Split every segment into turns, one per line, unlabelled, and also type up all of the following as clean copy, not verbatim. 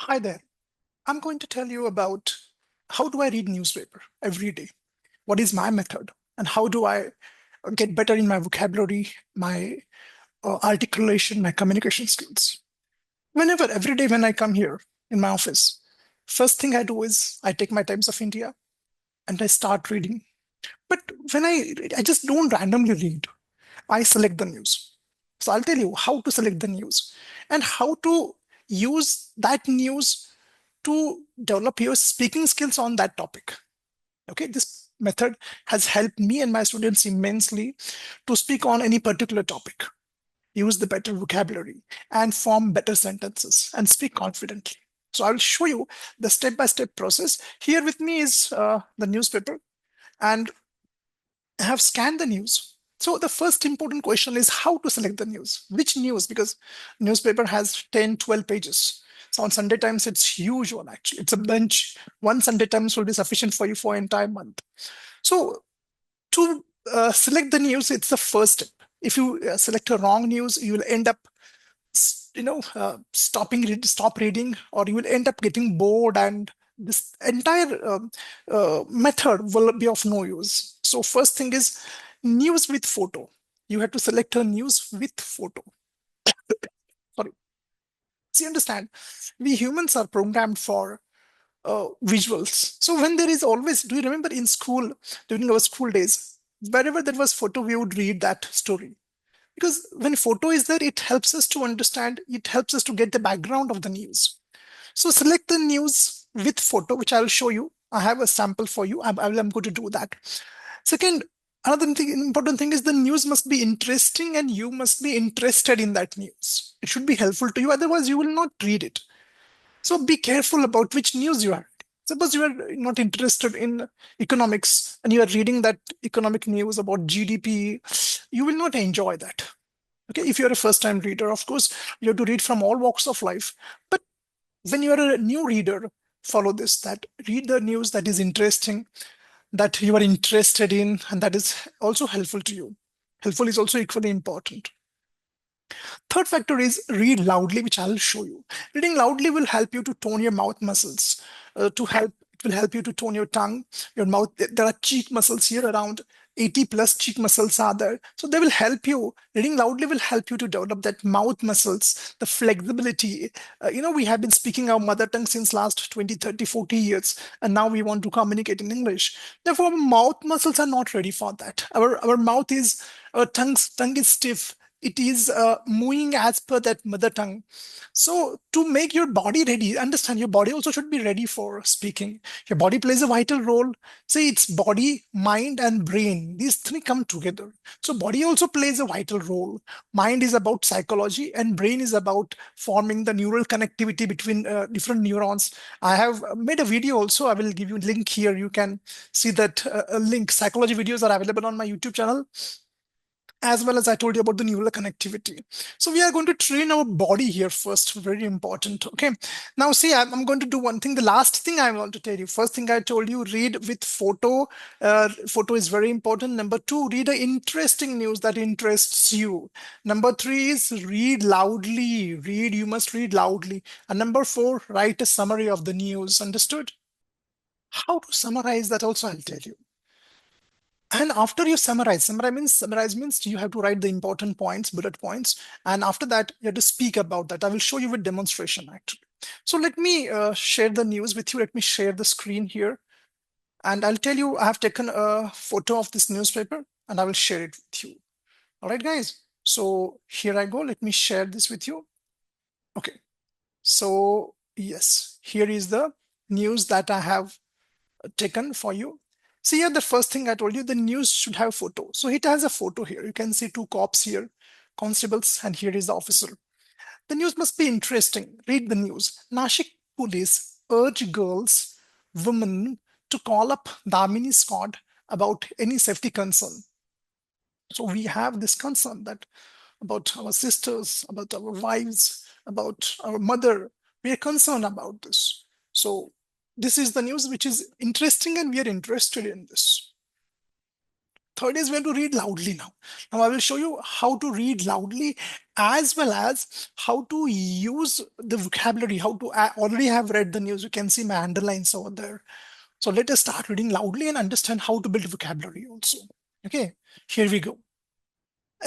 Hi there. I'm going to tell you about how do I read newspaper every day? What is my method? And how do I get better in my vocabulary, my articulation, my communication skills? Every day when I come here in my office, first thing I do is I take my Times of India and I start reading. But when I just don't randomly read. I select the news. So I'll tell you how to select the news and how to use that news to develop your speaking skills on that topic. Okay, this method has helped me and my students immensely to speak on any particular topic, use the better vocabulary, and form better sentences and speak confidently. So I'll show you the step-by-step process. Here with me is the newspaper, and I have scanned the news. So the first important question is how to select the news. Which news? Because newspaper has 10, 12 pages. So on Sunday Times, it's huge one actually. It's a bunch. One Sunday Times will be sufficient for you for an entire month. So to select the news, it's the first step. If you select a wrong news, you will end up stop reading, or you will end up getting bored, and this entire method will be of no use. So first thing is news with photo. You have to select a news with photo. Sorry. See, understand, we humans are programmed for visuals. So when there is always, do you remember in school, during our school days, wherever there was photo, we would read that story. Because when photo is there, it helps us to understand, it helps us to get the background of the news. So select the news with photo, which I'll show you. I have a sample for you. I'm going to do that. Second, another thing, important thing is the news must be interesting and you must be interested in that news. It should be helpful to you. Otherwise, you will not read it. So be careful about which news you are reading. Suppose you are not interested in economics and you are reading that economic news about GDP, you will not enjoy that. Okay, if you're a first time reader, of course, you have to read from all walks of life. But when you are a new reader, follow this, that read the news that is interesting, that you are interested in, and that is also helpful to you. Helpful is also equally important. Third factor is read loudly, which I'll show you. Reading loudly will help you to tone your mouth muscles, it will help you to tone your tongue, your mouth. There are cheek muscles here, around 80 plus cheek muscles are there. So they will help you. Reading loudly will help you to develop that mouth muscles, the flexibility. We have been speaking our mother tongue since last 20, 30, 40 years, and now we want to communicate in English. Therefore, our mouth muscles are not ready for that. Our tongue is stiff. It is moving as per that mother tongue. So to make your body ready, understand your body also should be ready for speaking. Your body plays a vital role. See, it's body, mind, and brain. These three come together. So body also plays a vital role. Mind is about psychology, and brain is about forming the neural connectivity between different neurons. I have made a video also. I will give you a link here. You can see that a link. Psychology videos are available on my YouTube channel, as well as I told you about the neural connectivity. So we are going to train our body here first, very important. Okay. Now see, I'm going to do one thing. The last thing I want to tell you, first thing I told you, read with photo. Photo is very important. Number two, read a interesting news that interests you. Number three is read loudly. You must read loudly. And number four, write a summary of the news. Understood? How to summarize that also I'll tell you. And after you summarize means you have to write the important points, bullet points, and after that you have to speak about that. I will show you with demonstration actually. So let me share the news with you. Let me share the screen here, and I'll tell you I have taken a photo of this newspaper, and I will share it with you. All right, guys. So here I go. Let me share this with you. Okay. So yes, here is the news that I have taken for you. See here, the first thing I told you, the news should have photo. So it has a photo here. You can see two cops here, constables, and here is the officer. The news must be interesting. Read the news. Nashik police urge girls, women to call up Damini squad about any safety concern. So we have this concern that about our sisters, about our wives, about our mother. We are concerned about this. So this is the news which is interesting and we are interested in this. Third is we have to read loudly now. Now I will show you how to read loudly as well as how to use the vocabulary, how to, I already have read the news. You can see my underlines over there. So let us start reading loudly and understand how to build vocabulary also. Okay, here we go.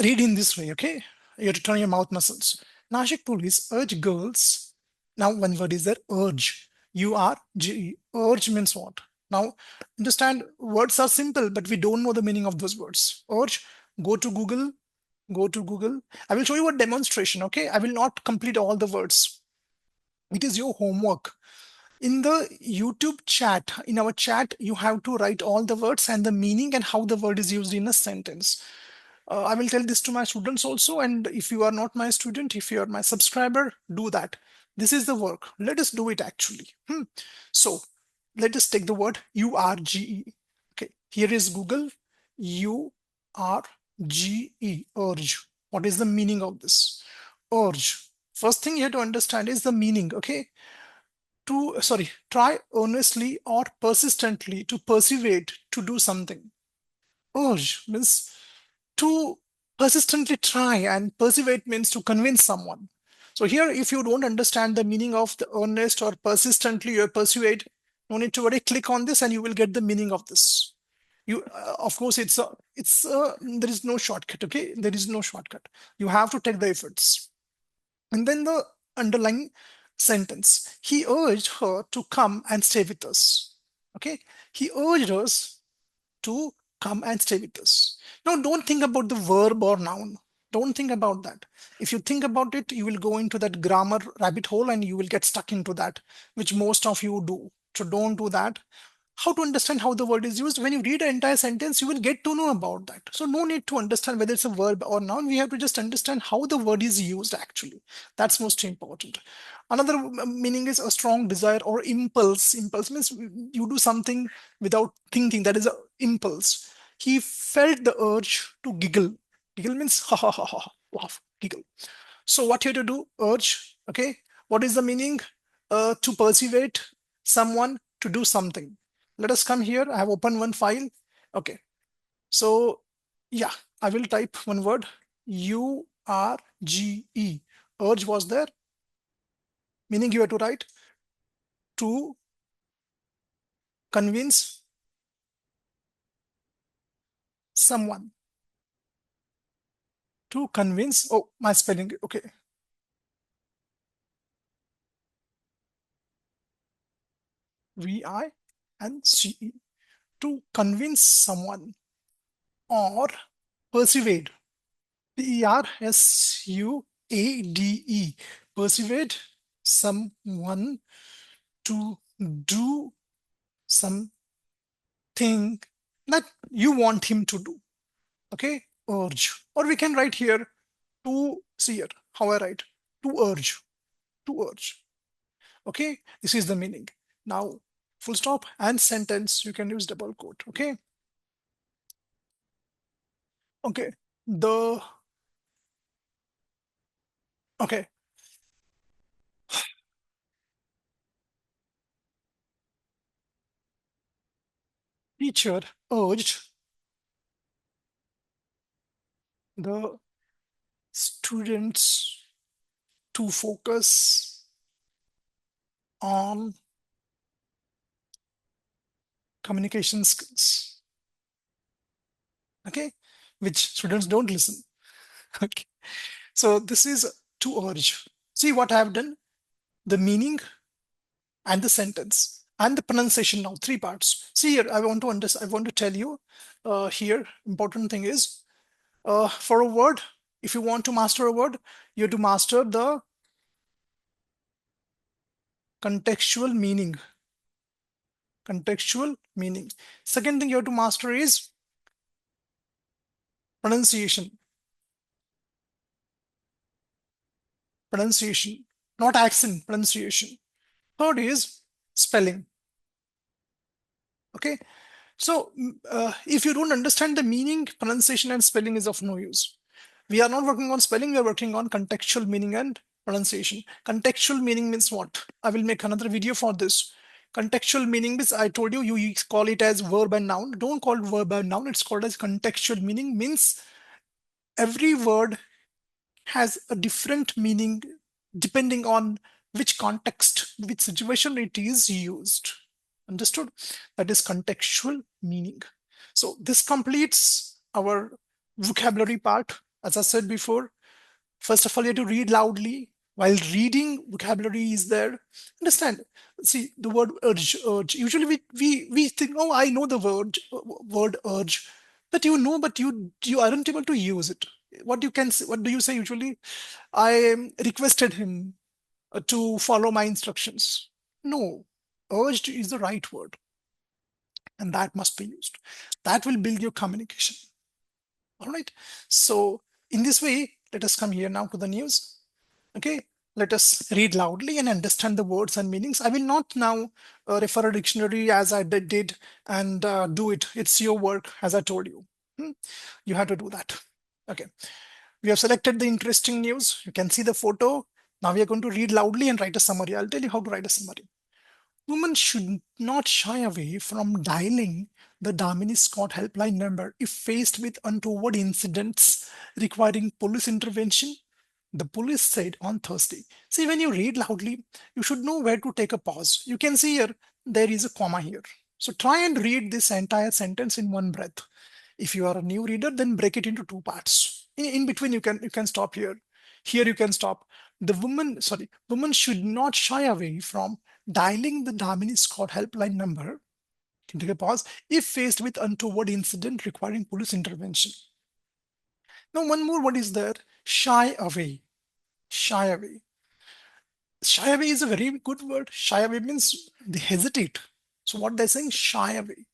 Read in this way, okay? You have to turn your mouth muscles. Nashik police urge girls. Now one word is there, urge. U-R-G-E. Urge means what? Now understand words are simple, but we don't know the meaning of those words. Urge, go to Google, go to Google. I will show you a demonstration, okay? I will not complete all the words. It is your homework. In the YouTube chat, in our chat, you have to write all the words and the meaning and how the word is used in a sentence. I will tell this to my students also. And if you are not my student, if you are my subscriber, do that. This is the work. Let us do it actually. So let us take the word URGE. Okay, here is Google. URGE, urge. What is the meaning of this? Urge. First thing you have to understand is the meaning. Okay, try earnestly or persistently to persuade to do something. Urge means to persistently try, and persuade means to convince someone. So here, if you don't understand the meaning of the earnest or persistently or persuade, no need to worry, click on this and you will get the meaning of this. You, of course, there is no shortcut, okay? There is no shortcut. You have to take the efforts. And then the underlying sentence, he urged her to come and stay with us. Okay, he urged us to come and stay with us. Now, don't think about the verb or noun. Don't think about that. If you think about it, you will go into that grammar rabbit hole and you will get stuck into that, which most of you do. So don't do that. How to understand how the word is used? When you read an entire sentence, you will get to know about that. So no need to understand whether it's a verb or noun. We have to just understand how the word is used actually. That's most important. Another meaning is a strong desire or impulse. Impulse means you do something without thinking. That is an impulse. He felt the urge to giggle. Giggle means ha ha ha ha, laugh, giggle. So what you have to do? Urge. Okay. What is the meaning? To persuade someone to do something. Let us come here. I have opened one file. Okay. So yeah, I will type one word. URGE. Urge was there. Meaning you have to write to convince someone. To convince. Oh, my spelling. Okay. VINCE. To convince someone or persuade. PERSUADE. Persuade someone to do something that you want him to do. Okay, urge. Or we can write here to, see here how I write, to urge, to urge. Okay, this is the meaning. Now, full stop and sentence, you can use double quote. Okay, okay. The okay, teacher urged the students to focus on communication skills. Okay, which students don't listen. Okay, so this is to urge. See what I have done, the meaning and the sentence and the pronunciation. Now three parts. See here, I want to tell you here, important thing is, for a word, if you want to master a word, you have to master the contextual meaning. Contextual meaning. Second thing you have to master is pronunciation. Pronunciation, not accent, pronunciation. Third is spelling. Okay. So if you don't understand the meaning, pronunciation and spelling is of no use. We are not working on spelling, we are working on contextual meaning and pronunciation. Contextual meaning means what? I will make another video for this. Contextual meaning means I told you, you call it as verb and noun. Don't call it verb and noun. It's called as contextual meaning. Means every word has a different meaning depending on which context, which situation it is used. Understood? That is contextual meaning. So this completes our vocabulary part. As I said before, first of all, you have to read loudly. While reading, vocabulary is there. Understand? See the word urge. Urge. Usually, we think, oh, I know the word urge, but you aren't able to use it. What you can say, what do you say usually? I requested him to follow my instructions. No, urged is the right word, and that must be used. That will build your communication. All right. So in this way, let us come here now to the news. Okay. Let us read loudly and understand the words and meanings. I will not now refer a dictionary as I did and do it. It's your work, as I told you. You have to do that. Okay. We have selected the interesting news. You can see the photo. Now we are going to read loudly and write a summary. I'll tell you how to write a summary. Women should not shy away from dialing the Damini Scott helpline number if faced with untoward incidents requiring police intervention, the police said on Thursday. See, when you read loudly, you should know where to take a pause. You can see here, there is a comma here. So try and read this entire sentence in one breath. If you are a new reader, then break it into two parts. In between, you can stop here. Here you can stop. Women should not shy away from dialing the Damini Scott helpline number. Can take a pause if faced with untoward incident requiring police intervention. Now, one more word is there: shy away. Shy away. Shy away is a very good word. Shy away means they hesitate. So what they're saying, shy away.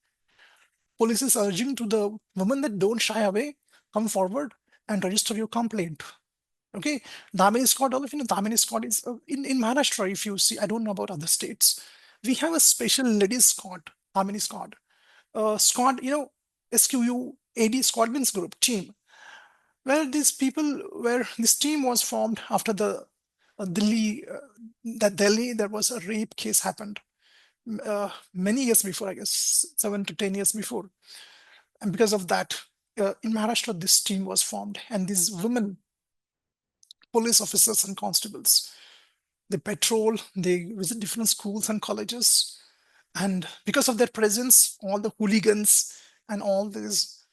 Police is urging to the women that don't shy away, come forward and register your complaint. Okay, Damini Scott, all of you know, Damini Scott is in Maharashtra. If you see, I don't know about other states. We have a special ladies Scott, Damini Scott. Scott, SQUAD, Scott means group, team. Where this team was formed after the Delhi, there was a rape case happened many years before, I guess 7 to 10 years before. And because of that, in Maharashtra, this team was formed, and these women police officers and constables, they patrol, they visit different schools and colleges, and because of their presence, all the hooligans and all these,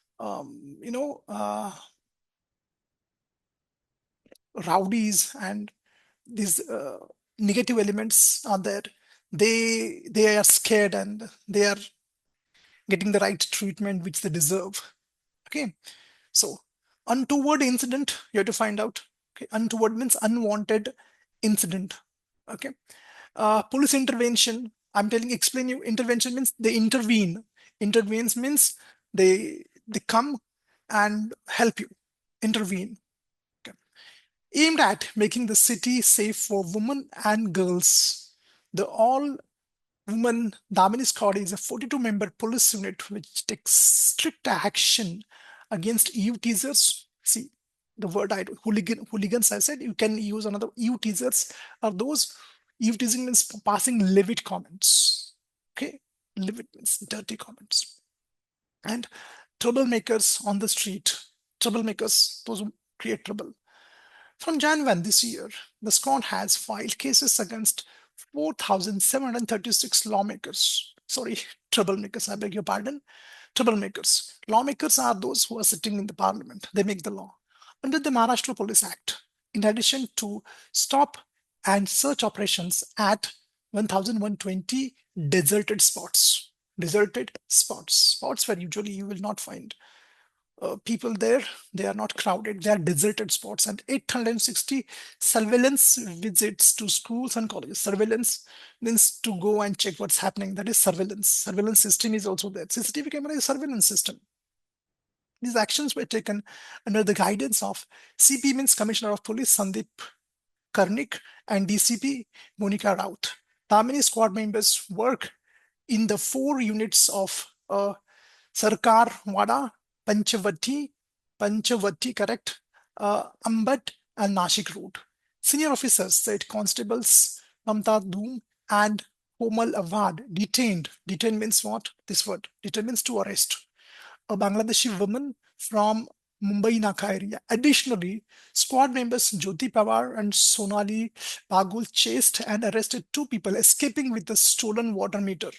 rowdies and these negative elements are there. They are scared and they are getting the right treatment which they deserve. Okay, so untoward incident, you have to find out. Okay, untoward means unwanted incident. Okay, police intervention. I'm telling, explain you. Intervention means they intervene. Intervenes means they come and help you. Intervene. Okay. Aimed at making the city safe for women and girls. The all women Damini Squad is a 42-member police unit which takes strict action against EU teasers. See, the word hooligans, I said, you can use another. EU teasers are those. EU teasing means passing livid comments. Okay, livid means dirty comments. And troublemakers on the street. Troublemakers, those who create trouble. From Jan 1 this year, the squad has filed cases against 4,736 lawmakers. Sorry, troublemakers, I beg your pardon. Troublemakers. Lawmakers are those who are sitting in the parliament. They make the law. Under the Maharashtra Police Act, in addition to stop and search operations at 1,120 deserted spots. Deserted spots. Spots where usually you will not find people there. They are not crowded. They are deserted spots. And 860 surveillance visits to schools and colleges. Surveillance means to go and check what's happening. That is surveillance. Surveillance system is also there. CCTV camera is a surveillance system. These actions were taken under the guidance of CP, means Commissioner of Police Sandeep Karnik, and DCP Monica Raut. Damini squad members work in the 4 units of Sarkar Wada, Panchavati, correct, Ambat, and Nashik route. Senior officers said constables Mamta Doom and Komal Awad, detained. Detained means what? This word. Detained means to arrest. A Bangladeshi woman from Mumbai Naka area. Additionally, squad members Jyoti Pawar and Sonali Bagul chased and arrested two people escaping with a stolen water meter.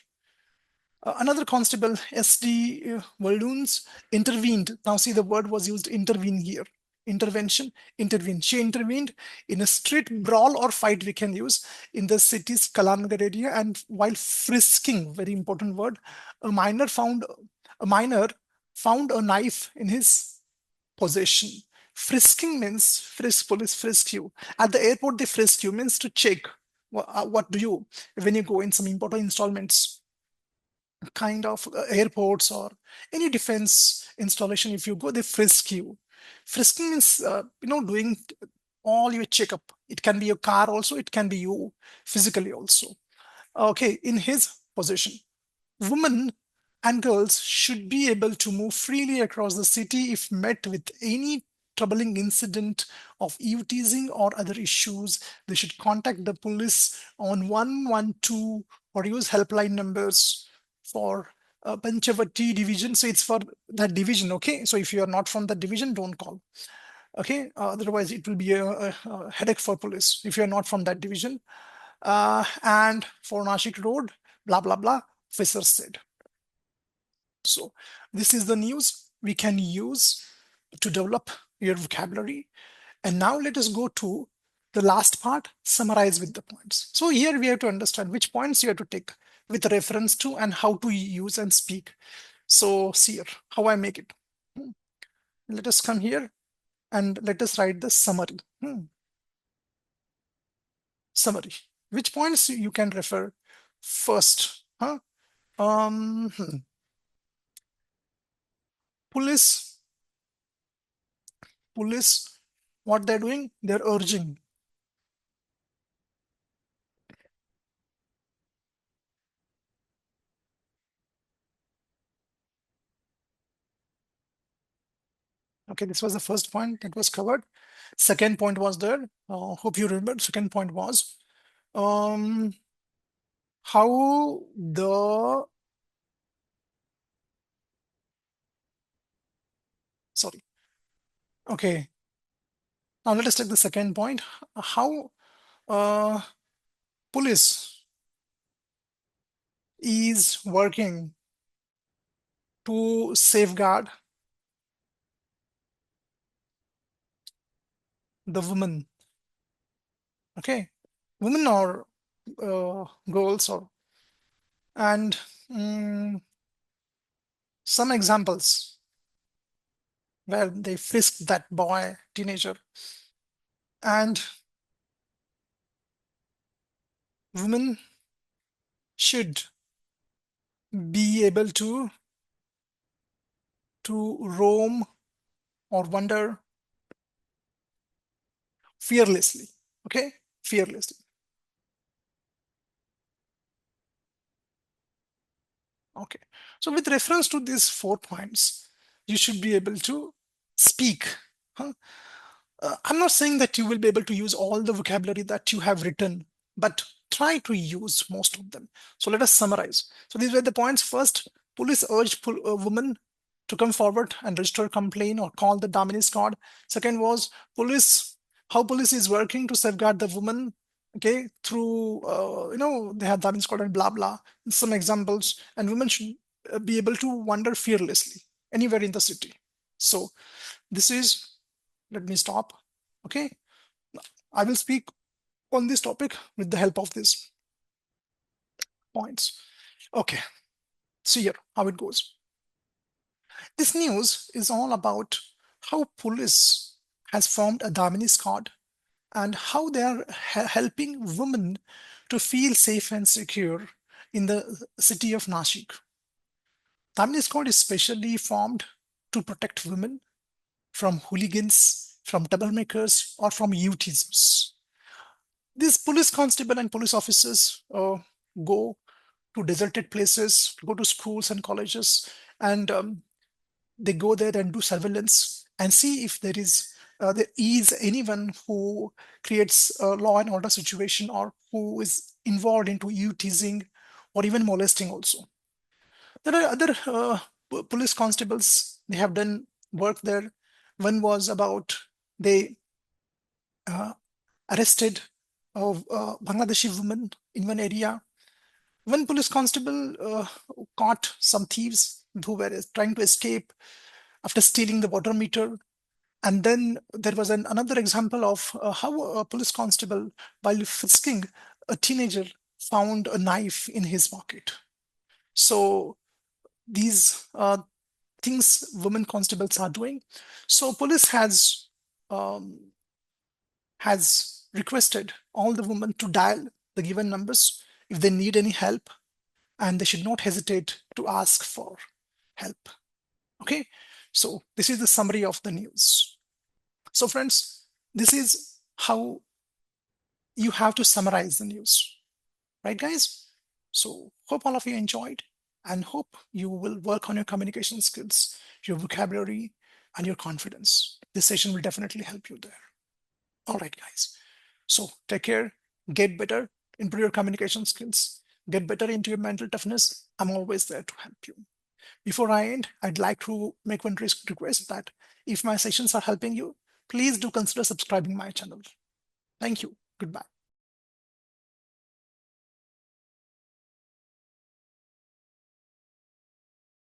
Another constable, SD Walloons, intervened. Now, see, the word was used intervene here. Intervention, intervene. She intervened in a street brawl or fight, we can use in the city's Kalamnagar area. And while frisking, very important word, a minor found a minor found a knife in his possession. Frisking means frisk, police frisk you. At the airport, they frisk you means to check. What do you when you go in some important installments kind of airports or any defense installation, if you go, they frisk you. Frisking means doing all your checkup. It can be your car also, it can be you physically also. Okay, in his possession, women and girls should be able to move freely across the city if met with any troubling incident of eve teasing or other issues. They should contact the police on 112 or use helpline numbers for Panchavati division. So it's for that division. Okay. So if you are not from that division, don't call. Okay. Otherwise, it will be a headache for police if you're not from that division. And for Nashik Road, blah, blah, blah, officer said. So this is the news we can use to develop your vocabulary. And now let us go to the last part, summarize with the points. So here we have to understand which points you have to take with reference to and how to use and speak. So see here, how I make it. Let us come here and let us write the summary. Summary. Which points you can refer first? Huh? Um, hmm. Police, police, what they're doing? They're urging. Okay, this was the first point that was covered. Second point was there. Hope you remember. Second point was um, how the sorry. Okay, now let us take the second point. How uh, police is working to safeguard the women. Okay, women or girls or and some examples where they frisked that boy, teenager, and women should be able to roam or wander fearlessly. Okay, fearlessly. Okay, so with reference to these 4 points, you should be able to speak. Huh? I'm not saying that you will be able to use all the vocabulary that you have written, but try to use most of them. So let us summarize. So these were the points. First, police urged women to come forward and register a complaint or call the Damini squad. Second was police, how police is working to safeguard the woman. Okay, through they have Damini squad and blah blah. Some examples, and women should be able to wander fearlessly anywhere in the city. So this is let me stop. Okay, I will speak on this topic with the help of these points. Okay, see here how it goes. This news is all about how police has formed a Damini squad and how they are helping women to feel safe and secure in the city of Nashik. Damini squad is specially formed to protect women from hooligans, from troublemakers, or from youths. These police constable and police officers go to deserted places, go to schools and colleges, and they go there and do surveillance and see if there is there is anyone who creates a law and order situation or who is involved into you teasing or even molesting also. There are other police constables, they have done work there. One was about they uh, arrested a Bangladeshi woman in one area. One police constable caught some thieves who were trying to escape after stealing the water meter. And then there was another example of how a police constable, while frisking a teenager, found a knife in his pocket. So these things women constables are doing. So police um, has requested all the women to dial the given numbers if they need any help, and they should not hesitate to ask for help. Okay, so this is the summary of the news. So friends, this is how you have to summarize the news, right guys? So hope all of you enjoyed, and hope you will work on your communication skills, your vocabulary, and your confidence. This session will definitely help you there. All right, guys. So take care, get better, improve your communication skills, get better into your mental toughness. I'm always there to help you. Before I end, I'd like to make one request that if my sessions are helping you, please do consider subscribing my channel. Thank you. Goodbye.